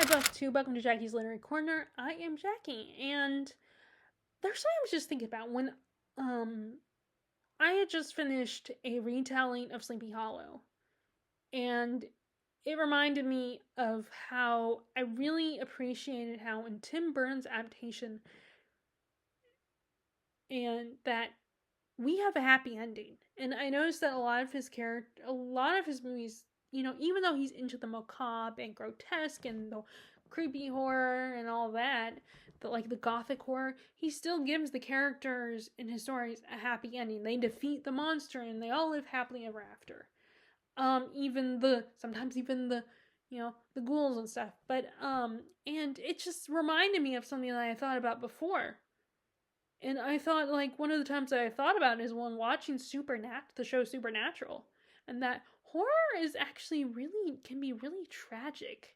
Hi, Buck 2. Welcome to Jackie's Literary Corner. I am Jackie, and there's something I was just thinking about when um I had just finished a retelling of Sleepy Hollow, and it reminded me of how I really appreciated how in Tim Burton's adaptation and that we have a happy ending. And I noticed that a lot of his movies, even though he's into the macabre and grotesque and the creepy horror and all that, the gothic horror, he still gives the characters in his stories a happy ending. They defeat the monster and they all live happily ever after. Sometimes even the ghouls and stuff. And it just reminded me of something that I thought about before, and I thought, like, one of the times I thought about it is when watching the show Supernatural, and that horror is actually really can be really tragic.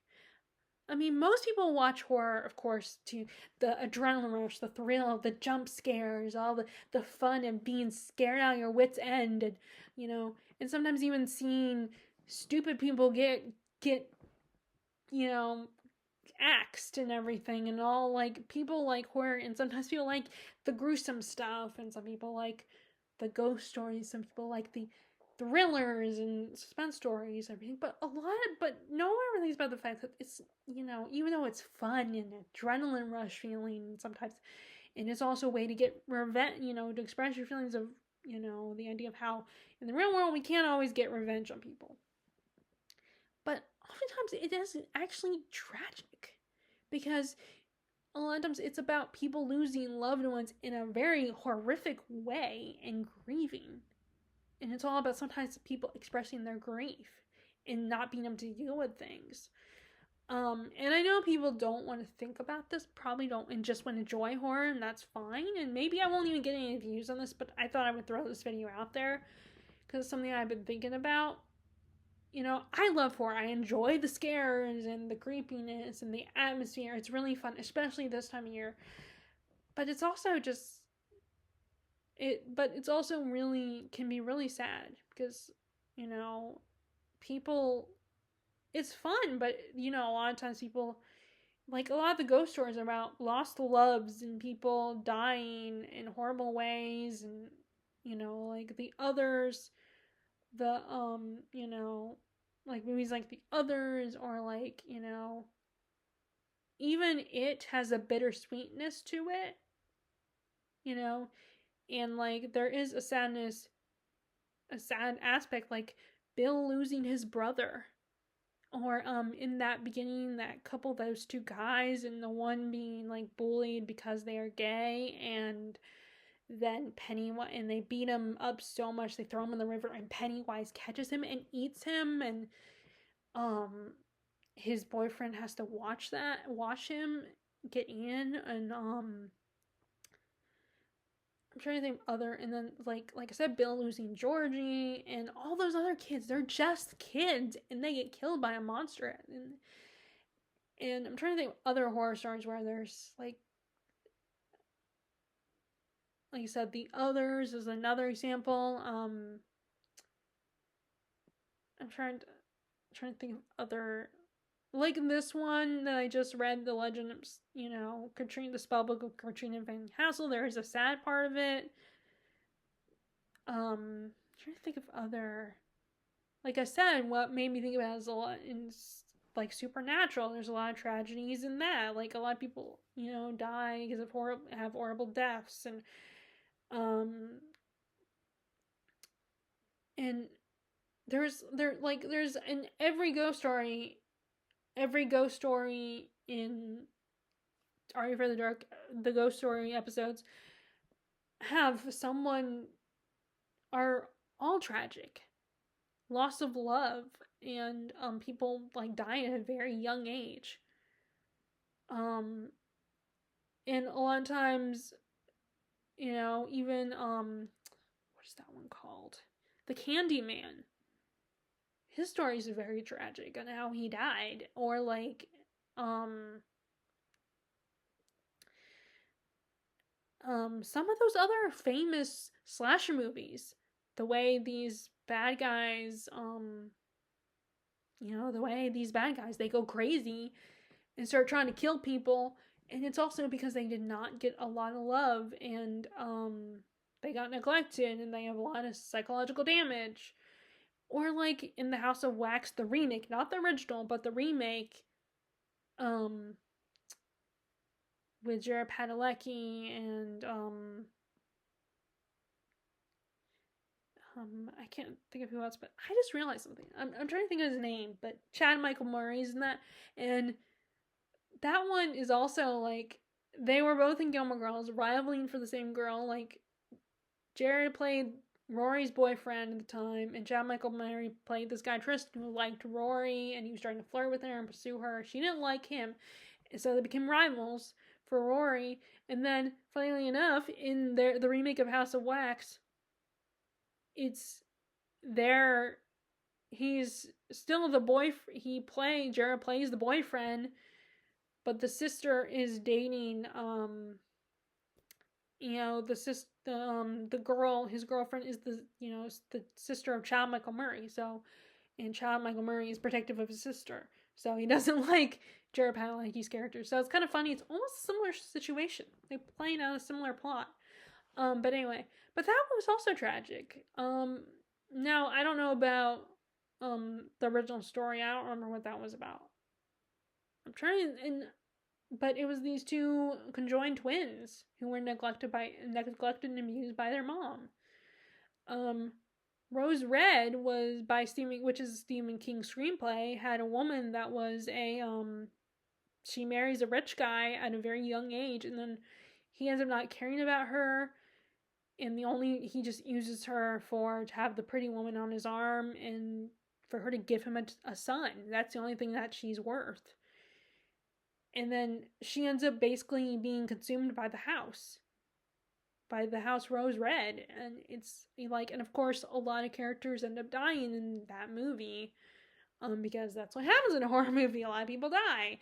I mean, most people watch horror, of course, to the adrenaline rush, the thrill, the jump scares, all the fun and being scared out of your wits' end, and sometimes even seeing stupid people get you know axed and everything, and all, like, people like horror, and sometimes people like the gruesome stuff, and some people like the ghost stories, some people like the thrillers and suspense stories, everything. But no one really thinks about the fact that it's, even though it's fun and adrenaline rush feeling sometimes, and it's also a way to get revenge, to express your feelings of, the idea of how in the real world we can't always get revenge on people, but oftentimes it is actually tragic, because a lot of times it's about people losing loved ones in a very horrific way and grieving. And it's all about sometimes people expressing their grief and not being able to deal with things. And I know people don't want to think about this, probably don't, and just want to enjoy horror, and that's fine. And maybe I won't even get any views on this, but I thought I would throw this video out there because it's something I've been thinking about. I love horror. I enjoy the scares and the creepiness and the atmosphere. It's really fun, especially this time of year. But it's also just but it's also really can be really sad because, you know, people it's fun, but a lot of times people, like, a lot of the ghost stories are about lost loves and people dying in horrible ways, and like the others, the like movies like The Others, or like, even It has a bittersweetness to it, you know, and like there is a sad aspect, like Bill losing his brother, or in that beginning, that couple, those two guys, and the one being like bullied because they are gay, and then Pennywise, and they beat him up so much they throw him in the river, and Pennywise catches him and eats him, and um his boyfriend has to watch him get in, and I'm trying to think of other, and then like I said, Bill losing Georgie, and all those other kids, they're just kids and they get killed by a monster, and I'm trying to think of other horror stories where there's like I said, The Others is another example. I'm trying to think of other, like this one that I just read, the legend of, Katrina, the spellbook of Katrina Van Hassel. There is a sad part of it. I'm trying to think of other, like I said, what made me think about it is a lot in, like, Supernatural. There's a lot of tragedies in that. Like, a lot of people, die because of have horrible deaths, um and there's in every ghost story in Are You Afraid of the Dark, the ghost story episodes have someone are all tragic. Loss of love, and people like die at a very young age. Um and a lot of times, even what is that one called? The Candyman. His story is very tragic on how he died, or like um some of those other famous slasher movies, the way these bad guys the way these bad guys, they go crazy and start trying to kill people. And it's also because they did not get a lot of love, and they got neglected, and they have a lot of psychological damage. Or like in the House of Wax, the remake, not the original, but the remake, um, with Jared Padalecki and I can't think of who else, but I just realized something. I'm trying to think of his name, but Chad Michael Murray's in that, and that one is also like they were both in Gilmore Girls, rivaling for the same girl. Like Jared played Rory's boyfriend at the time, and Chad Michael Murray played this guy Tristan who liked Rory, and he was trying to flirt with her and pursue her. She didn't like him, and so they became rivals for Rory. And then, funnily enough, in the remake of House of Wax, it's there. He's still the boy. Jared plays the boyfriend, but the sister is dating the girl, his girlfriend is the sister of Chad Michael Murray. So, and Chad Michael Murray is protective of his sister, so he doesn't like Jared Padalecki's character. So it's kind of funny. It's almost a similar situation. They playing out a similar plot. But anyway, but that was also tragic. Now I don't know about the original story. I don't remember what that was about. But it was these two conjoined twins who were neglected and abused by their mom. Rose Red was by which is a Stephen King screenplay, had a woman that was she marries a rich guy at a very young age, and then he ends up not caring about her, and he just uses her to have the pretty woman on his arm and for her to give him a son. That's the only thing that she's worth. And then she ends up basically being consumed by the house Rose Red. And it's like, and of course, a lot of characters end up dying in that movie, because that's what happens in a horror movie. A lot of people die.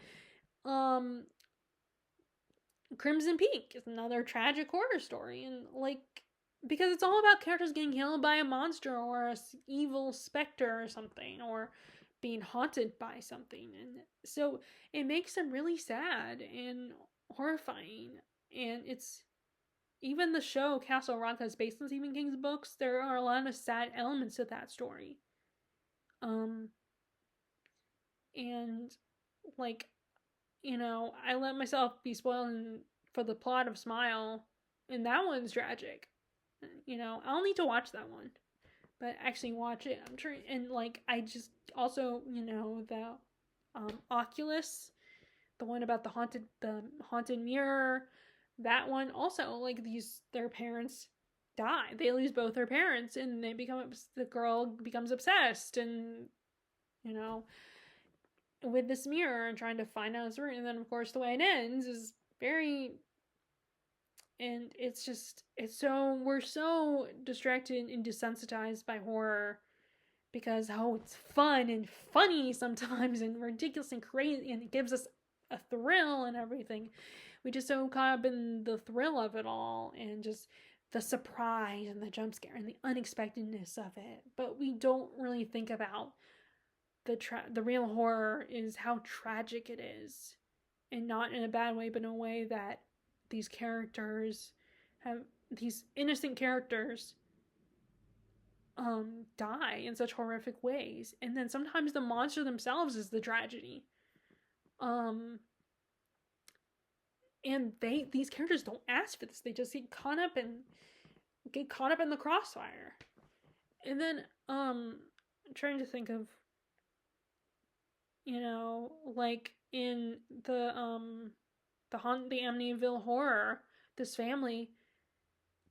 Crimson Peak is another tragic horror story, and like, because it's all about characters getting killed by a monster or a evil specter or something, or being haunted by something. And so it makes them really sad and horrifying. And it's even the show Castle Rock is based on Stephen King's books. There are a lot of sad elements to that story. And like, I let myself be spoiled for the plot of Smile, and that one's tragic. I'll need to watch that one, but actually watch it. I'm sure, and like I just also the Oculus, the one about the haunted mirror, that one also, like, their parents die. They lose both their parents, and the girl becomes obsessed, and with this mirror and trying to find out its root. And then of course the way it ends is very, and we're so distracted and desensitized by horror because it's fun and funny sometimes and ridiculous and crazy, and it gives us a thrill and everything. We just so caught up in the thrill of it all and just the surprise and the jump scare and the unexpectedness of it. But we don't really think about the real horror is how tragic it is, and not in a bad way, but in a way that these innocent characters die in such horrific ways, and then sometimes the monster themselves is the tragedy. And these characters don't ask for this; they just get caught up in the crossfire. And then I'm trying to think of, like in the Amityville Horror, this family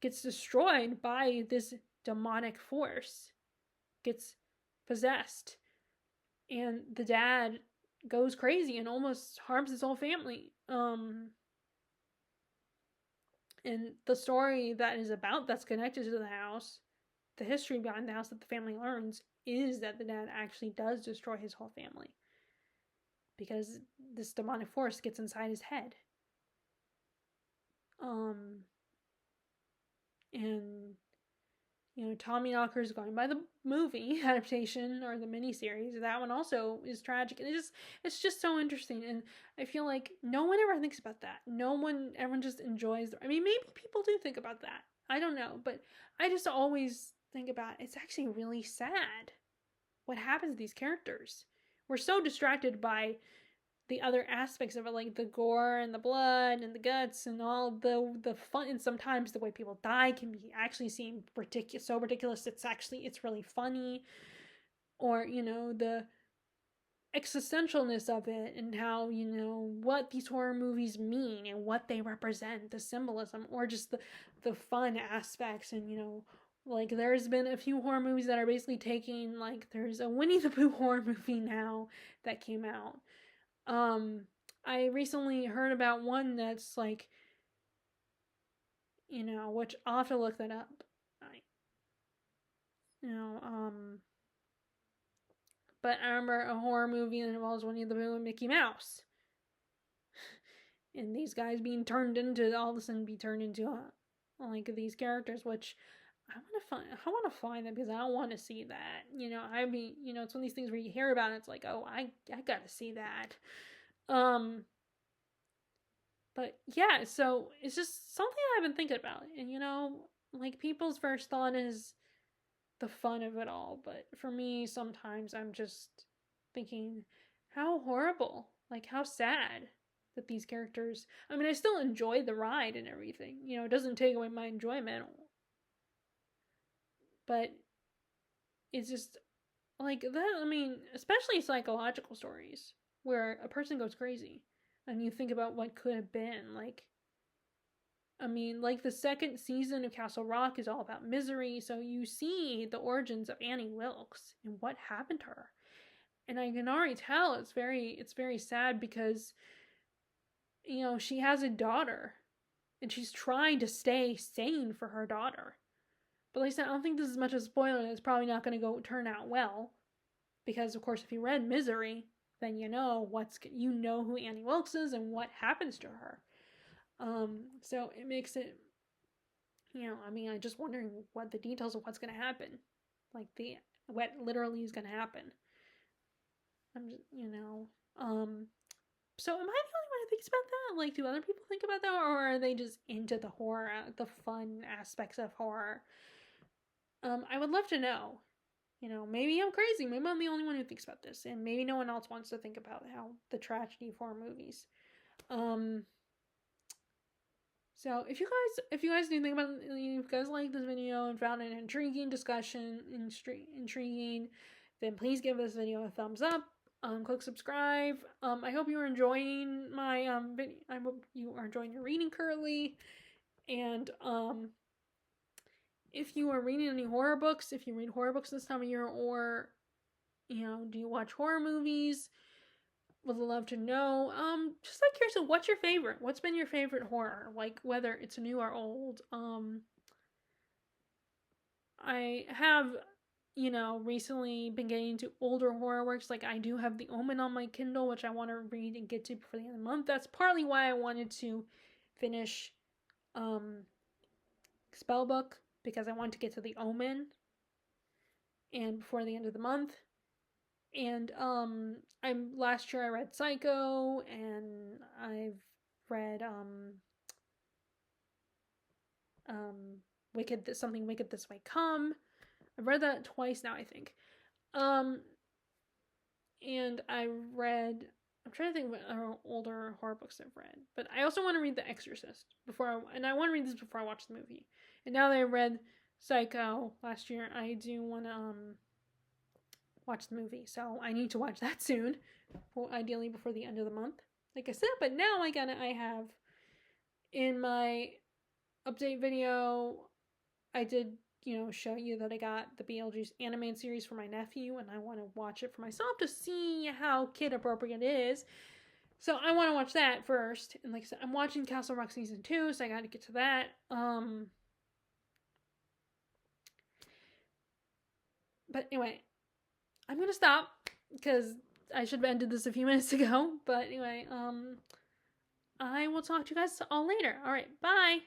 gets destroyed by this demonic force, gets possessed, and the dad goes crazy and almost harms his whole family. And the story that's connected to the house, the history behind the house that the family learns, is that the dad actually does destroy his whole family because this demonic force gets inside his head. And Tommyknockers going by the movie adaptation or the miniseries. That one also is tragic, and it's just so interesting. And I feel like no one ever thinks about that. Everyone just enjoys. I mean, maybe people do think about that. I don't know, but I just always think about it's actually really sad what happens to these characters. We're so distracted by the other aspects of it, like the gore and the blood and the guts and all the fun, and sometimes the way people die can be actually seem ridiculous it's really funny, or the existentialness of it, and how what these horror movies mean and what they represent, the symbolism, or just the fun aspects. And like there's been a few horror movies that are basically taking, like there's a Winnie the Pooh horror movie now that came out. I recently heard about one that's like, which I'll have to look that up. But I remember a horror movie that involves Winnie the Pooh and Mickey Mouse. And these guys being turned into, all of a sudden be turned into like these characters, which I want to find them, because I don't want to see that. It's one of these things where you hear about it, it's like, oh, I gotta see that. But yeah, so it's just something I've been thinking about. And like people's first thought is the fun of it all, but for me, sometimes I'm just thinking how horrible, like how sad that these characters, I mean, I still enjoy the ride and everything, it doesn't take away my enjoyment, but it's just like that. I mean, especially psychological stories where a person goes crazy and you think about what could have been. Like, I mean, like the second season of Castle Rock is all about misery, so you see the origins of Annie Wilkes and what happened to her. And I can already tell it's very sad, because she has a daughter and she's trying to stay sane for her daughter. But like I said, I don't think this is much of a spoiler. It's probably not going to turn out well, because of course if you read Misery, then you know who Annie Wilkes is and what happens to her. So it makes it, I mean, I'm just wondering what the details of what's going to happen, like what literally is going to happen. I'm just, so am I the only one who thinks about that? Like, do other people think about that, or are they just into the horror, the fun aspects of horror? I would love to know. Maybe I'm crazy. Maybe I'm the only one who thinks about this, and maybe no one else wants to think about how the tragedy of horror movies. So if you guys do think about, if you guys like this video and found an intriguing discussion, intriguing, then please give this video a thumbs up. Click subscribe. I hope you are enjoying my video. I hope you are enjoying your reading currently. And if you are reading any horror books, if you read horror books this time of year, or do you watch horror movies? Would love to know. Just like curious, what's your favorite? What's been your favorite horror? Like whether it's new or old. I have, recently been getting into older horror works. Like I do have The Omen on my Kindle, which I want to read and get to before the end of the month. That's partly why I wanted to finish Spellbook, because I wanted to get to The Omen and before the end of the month. And last year I read Psycho, and I've read Something Wicked This Way Come. I've read that twice now, I think. And I'm trying to think of older horror books I've read, but I also want to read The Exorcist and I want to read this before I watch the movie. And now that I read Psycho last year, I do want to watch the movie, so I need to watch that soon, ideally before the end of the month, like I said. But now I have in my update video, I did show you that I got the Beetlejuice animated series for my nephew, and I want to watch it for myself to see how kid appropriate it is. So I want to watch that first, and like I said, I'm watching Castle Rock season 2, so I got to get to that. But anyway, I'm gonna stop because I should have ended this a few minutes ago. But anyway, I will talk to you guys all later. All right, bye.